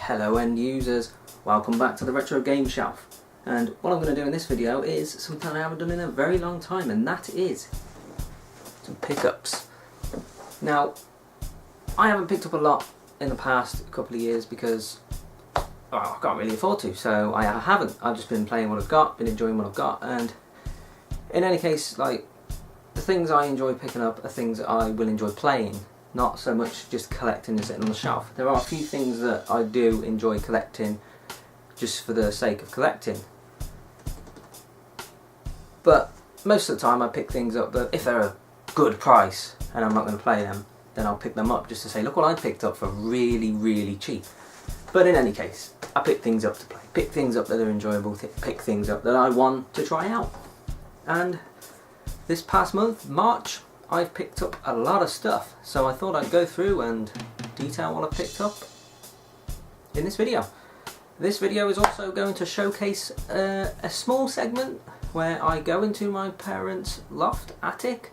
Hello end users, welcome back to the Retro Game Shelf. And what I'm going to do in this video is something I haven't done in a very long time, and that is some pickups. Now, I haven't picked up a lot in the past couple of years because I can't really afford to, so I haven't. I've just been playing what I've got, been enjoying what I've got, and in any case, like, the things I enjoy picking up are things that I will enjoy playing. Not so much just collecting and sitting on the shelf. There are a few things that I do enjoy collecting just for the sake of collecting. But most of the time I pick things up that if they're a good price and I'm not going to play them, then I'll pick them up just to say, look what I picked up for really, really cheap. But in any case, I pick things up to play. Pick things up that are enjoyable, pick things up that I want to try out. And this past month, March, I've picked up a lot of stuff, so I thought I'd go through and detail what I picked up in this video. This video is also going to showcase a small segment where I go into my parents' loft, attic,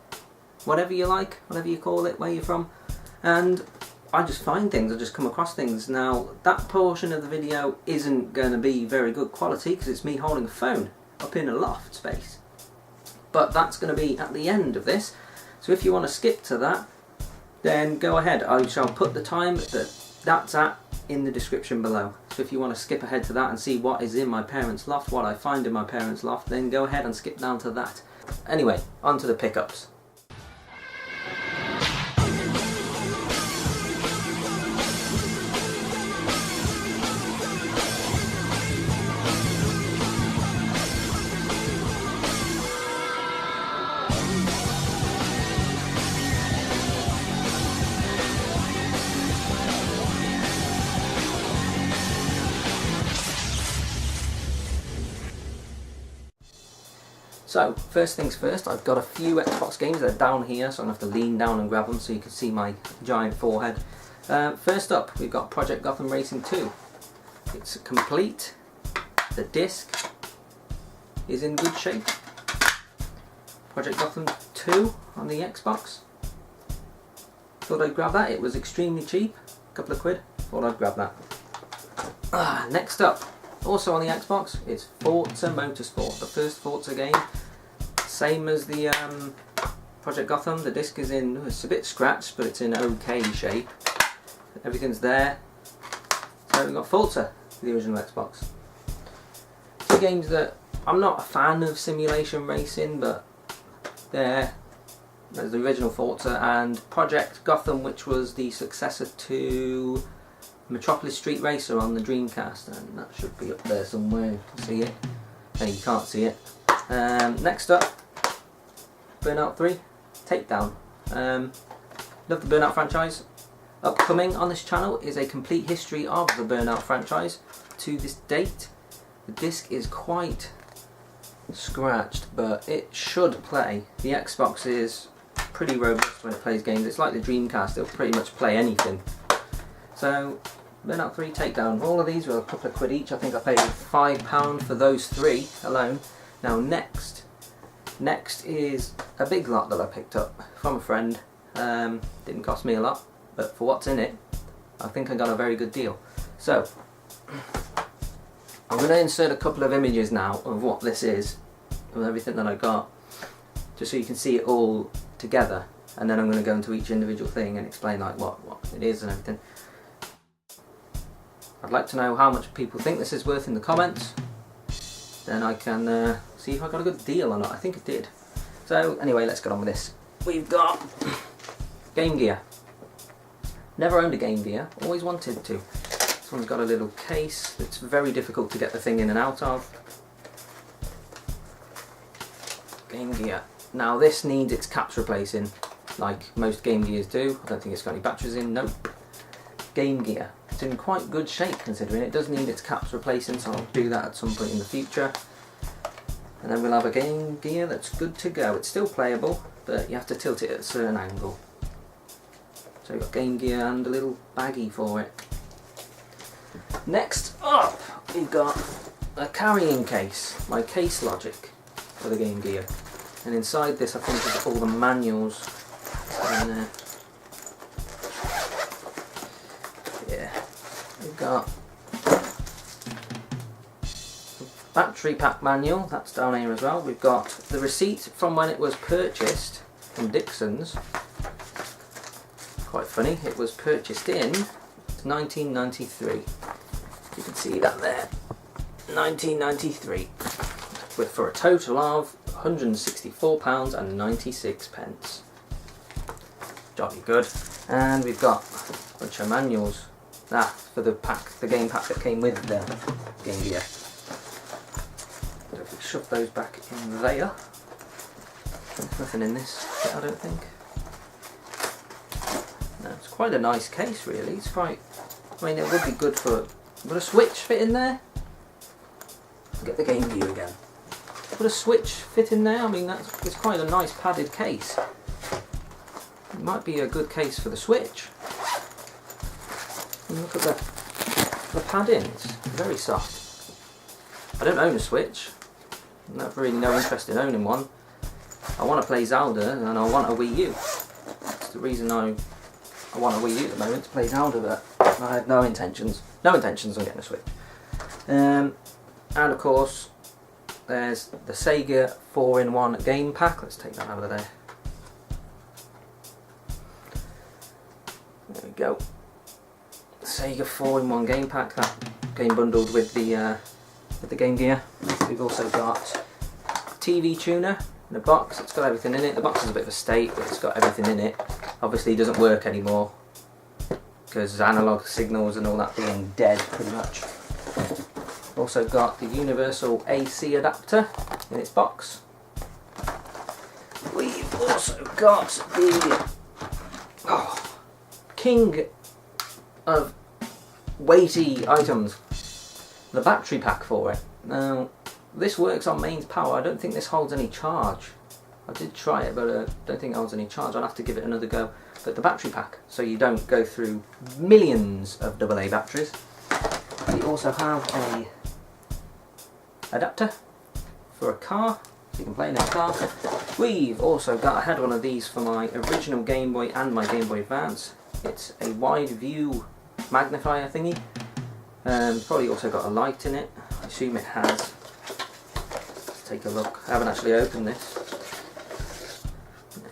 whatever you like, whatever you call it, where you're from, and I just find things, I just come across things. Now, that portion of the video isn't going to be very good quality because it's me holding a phone up in a loft space, but that's going to be at the end of this. So if you want to skip to that, then go ahead. I shall put the time that's at in the description below. So if you want to skip ahead to that and see what is in my parents' loft, what I find in my parents' loft, then go ahead and skip down to that. Anyway, on to the pickups. So, first things first, I've got a few Xbox games. They're down here, so I'm going to have to lean down and grab them so you can see my giant forehead. First up, we've got Project Gotham Racing 2. It's complete. The disc is in good shape. Project Gotham 2 on the Xbox. Thought I'd grab that. It was extremely cheap, a couple of quid. Thought I'd grab that. Next up, also on the Xbox, it's Forza Motorsport, the first Forza game. Same as the Project Gotham. The disc is in, it's a bit scratched, but it's in okay shape. Everything's there. So we've got Forza, the original Xbox. Two games that I'm not a fan of simulation racing, but there's the original Forza and Project Gotham, which was the successor to Metropolis Street Racer on the Dreamcast, and that should be up there somewhere. You can see it. No, you can't see it. Next up, Burnout 3 Takedown. Love the Burnout franchise. Upcoming on this channel is a complete history of the Burnout franchise to this date. The disc is quite scratched, but it should play. The Xbox is pretty robust when it plays games. It's like the Dreamcast, it'll pretty much play anything. So, Burnout 3 Takedown. All of these were a couple of quid each. I think I paid £5 for those three alone. Now next is a big lot that I picked up from a friend. Didn't cost me a lot, but for what's in it, I think I got a very good deal. So, I'm going to insert a couple of images now of what this is, of everything that I got, just so you can see it all together, and then I'm going to go into each individual thing and explain like what it is and everything. I'd like to know how much people think this is worth in the comments. Then I can see if I got a good deal or not. I think it did. So anyway, let's get on with this. We've got Game Gear. Never owned a Game Gear, always wanted to. This one's got a little case. It's very difficult to get the thing in and out of. Game Gear. Now this needs its caps replacing, like most Game Gears do. I don't think it's got any batteries in, nope. Game Gear. It's in quite good shape considering it does need its caps replacing, so I'll do that at some point in the future. And then we'll have a Game Gear that's good to go. It's still playable, but you have to tilt it at a certain angle. So we've got Game Gear and a little baggie for it. Next up, we've got a carrying case, my case logic for the Game Gear. And inside this I think is all the manuals in there. Yeah, we've got battery pack manual, that's down here as well. We've got the receipt from when it was purchased from Dixon's. Quite funny, it was purchased in 1993. You can see that there, 1993, for a total of £164.96. Jolly good. And we've got a bunch of manuals. For the game pack that came with the Game Gear. So if we shove those back in there, there's nothing in this bit, I don't think. No, it's quite a nice case really. It's quite, I mean, it would be good for, would a Switch fit in there? Get the Game Gear again. Would a Switch fit in there? I mean, it's quite a nice padded case. It might be a good case for the Switch. And look at the padding, it's very soft. I don't own a Switch. I have really no interest in owning one. I want to play Zelda and I want a Wii U. That's the reason I want a Wii U at the moment, to play Zelda, but I have no intentions on getting a Switch. And of course, there's the Sega 4-in-1 game pack. Let's take that out of there. There we go. Sega 4-in-1 game pack, that came bundled with the Game Gear. We've also got TV tuner in a box. It's got everything in it. The box is a bit of a state, but it's got everything in it. Obviously it doesn't work anymore because analog signals and all that being dead pretty much. Also got the universal AC adapter in its box. We've also got the king of weighty items, the battery pack for it. Now this works on mains power. I don't think this holds any charge. I did try it, but I don't think it holds any charge. I'll have to give it another go. But the battery pack, so you don't go through millions of AA batteries. We also have a adapter for a car, so you can play in a car. We've also got, I had one of these for my original Game Boy and my Game Boy Advance. It's a wide view magnifier thingy. Probably also got a light in it. I assume it has. Let's take a look. I haven't actually opened this.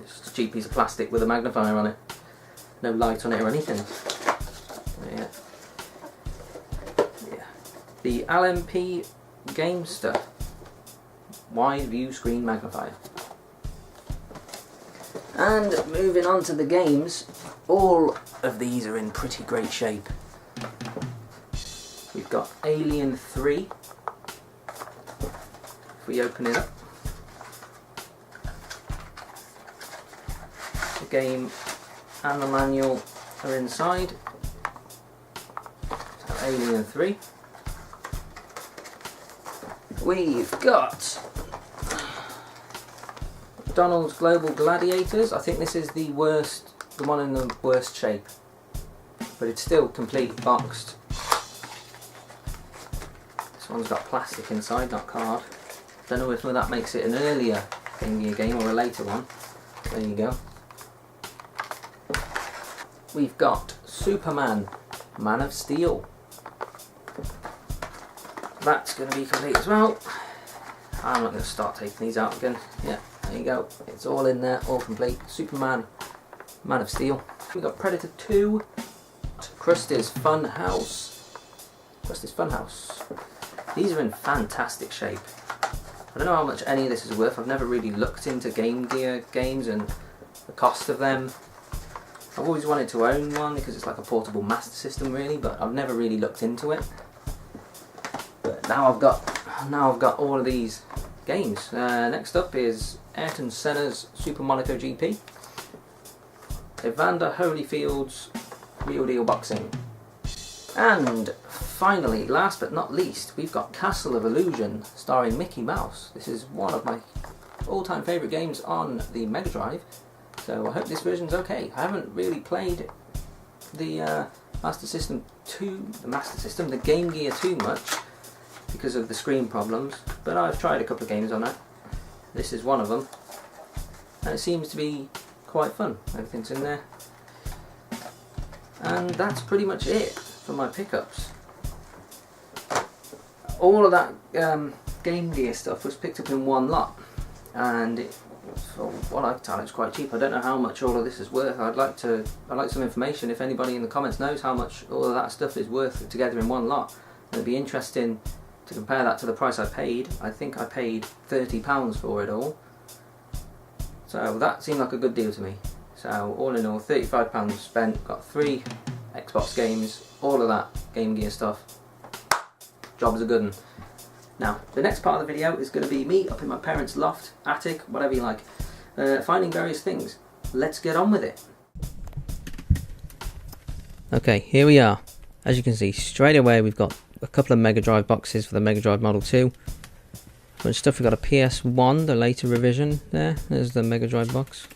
It's just a cheap piece of plastic with a magnifier on it. No light on it or anything. Yeah. The LMP Gamester wide view screen magnifier. And moving on to the games, all of these are in pretty great shape. We've got Alien 3. If we open it up, the game and the manual are inside. So Alien 3. We've got McDonald's Global Gladiators. I think this is the one in the worst shape, but it's still complete boxed. This one's got plastic inside, not card. Don't know if that makes it an earlier Game Gear game or a later one. There you go. We've got Superman, Man of Steel. That's going to be complete as well. I'm not going to start taking these out again. Yeah, there you go. It's all in there, all complete. Superman, Man of Steel. We've got Predator 2, Krusty's Fun House. Krusty's Fun House. These are in fantastic shape. I don't know how much any of this is worth. I've never really looked into Game Gear games and the cost of them. I've always wanted to own one because it's like a portable Master System really, but I've never really looked into it. But now I've got all of these games. Next up is Ayrton Senna's Super Monaco GP, Evander Holyfield's Real Deal Boxing, and finally, last but not least, we've got Castle of Illusion starring Mickey Mouse. This is one of my all-time favourite games on the Mega Drive, so I hope this version's okay. I haven't really played the the Game Gear too much because of the screen problems, but I've tried a couple of games on it. This is one of them, and it seems to be quite fun. Everything's in there, and that's pretty much it for my pickups. All of that Game Gear stuff was picked up in one lot, and for what I can tell, it's quite cheap. I don't know how much all of this is worth. I'd like some information. If anybody in the comments knows how much all of that stuff is worth together in one lot, it'd be interesting to compare that to the price I paid. I think I paid £30 for it all, so that seemed like a good deal to me. So all in all, £35 spent, got 3 Xbox games, all of that Game Gear stuff. Job's a good one. Now, the next part of the video is going to be me up in my parents' loft, attic, whatever you like, finding various things. Let's get on with it. Okay, here we are. As you can see, straight away we've got a couple of Mega Drive boxes for the Mega Drive Model 2. Bunch of stuff. We've got a PS1, the later revision there. There's the Mega Drive box.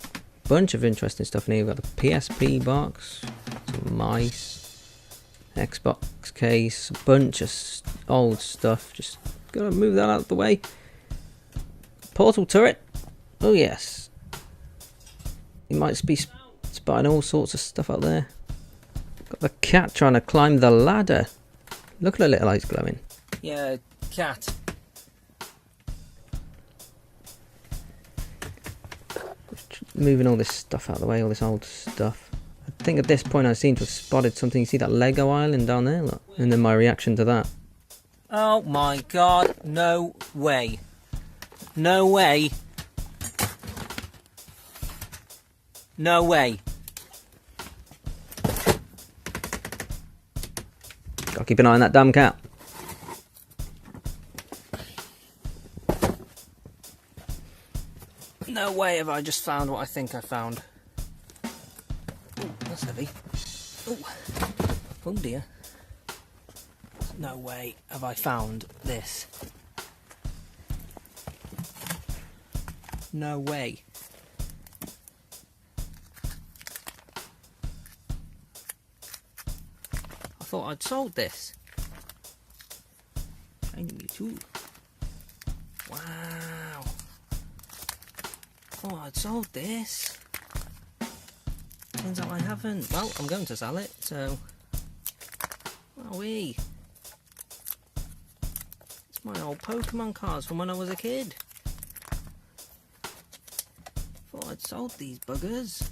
Bunch of interesting stuff in here. We've got the PSP box, some mice, Xbox case, a bunch of old stuff. Just gotta move that out of the way. Portal turret. Oh yes. You might be spotting all sorts of stuff out there. Got the cat trying to climb the ladder. Look at the little eyes glowing. Yeah, cat. Just moving all this stuff out of the way, all this old stuff. I think at this point I seem to have spotted something. You see that Lego island down there? Look. And then my reaction to that. Oh my god, no way. No way. No way. Gotta keep an eye on that damn cat. No way have I just found what I think I found. Ooh, that's heavy. Ooh. Oh dear. No way have I found this. No way. I thought I'd sold this. Shiny me too. Wow. Thought I'd sold this. Turns out I haven't. Well, I'm going to sell it, so. Wowee. It's my old Pokemon cards from when I was a kid. Thought I'd sold these buggers.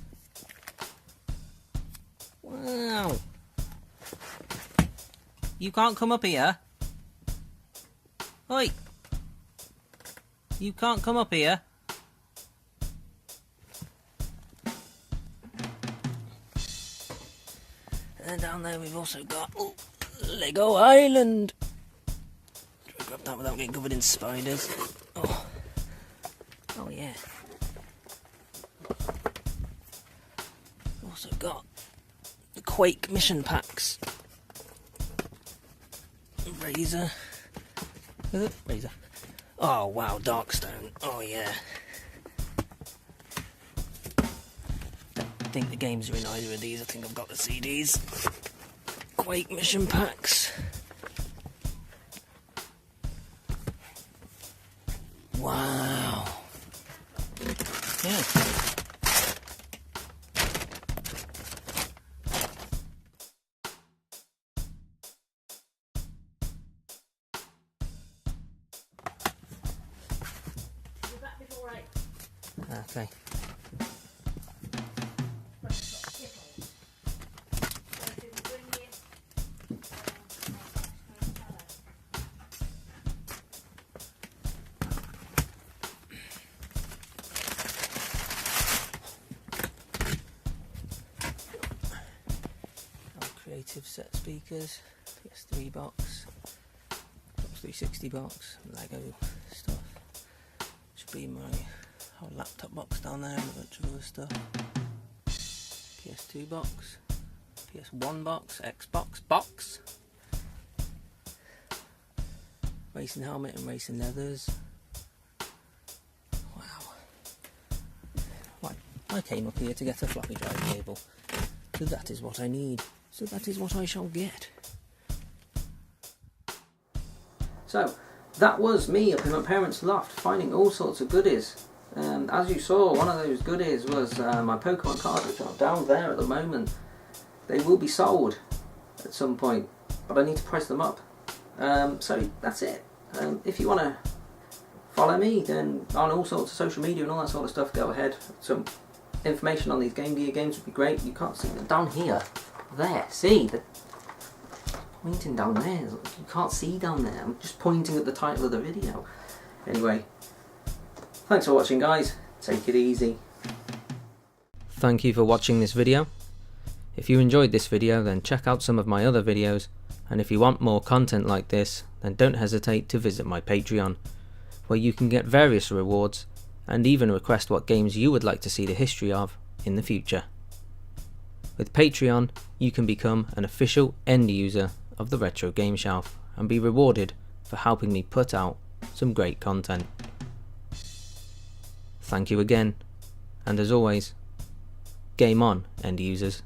Wow. You can't come up here. Oi. You can't come up here. And then down there we've also got Lego Island. Try to grab that without getting covered in spiders. Oh, oh yeah. Also got the Quake mission packs. Razor. Is it? Razor. Oh wow, Darkstone. Oh yeah. Don't think the games are in either of these. I think I've got the CDs. Quake mission packs. Wow. Yeah. Okay. Creative set speakers, PS3 box, 360 box, Lego stuff. Should be my whole laptop box down there and a bunch of other stuff. PS2 box, PS1 box, Xbox box, racing helmet and racing leathers. Wow. Right, I came up here to get a floppy drive cable, so that is what I need. So that is what I shall get. So, that was me up in my parents' loft, finding all sorts of goodies. As you saw, one of those goodies was my Pokemon cards, which are down there at the moment. They will be sold at some point, but I need to price them up. So that's it. If you want to follow me then on all sorts of social media and all that sort of stuff. Go ahead. Some information on these Game Gear games would be great. You can't see them down here. There, see? They're pointing down there. You can't see down there. I'm just pointing at the title of the video. Anyway, thanks for watching, guys. Take it easy. Thank you for watching this video. If you enjoyed this video, then check out some of my other videos, and if you want more content like this, then don't hesitate to visit my Patreon, where you can get various rewards and even request what games you would like to see the history of in the future. With Patreon, you can become an official end user of the Retro Game Shelf and be rewarded for helping me put out some great content. Thank you again, and as always, game on, end users.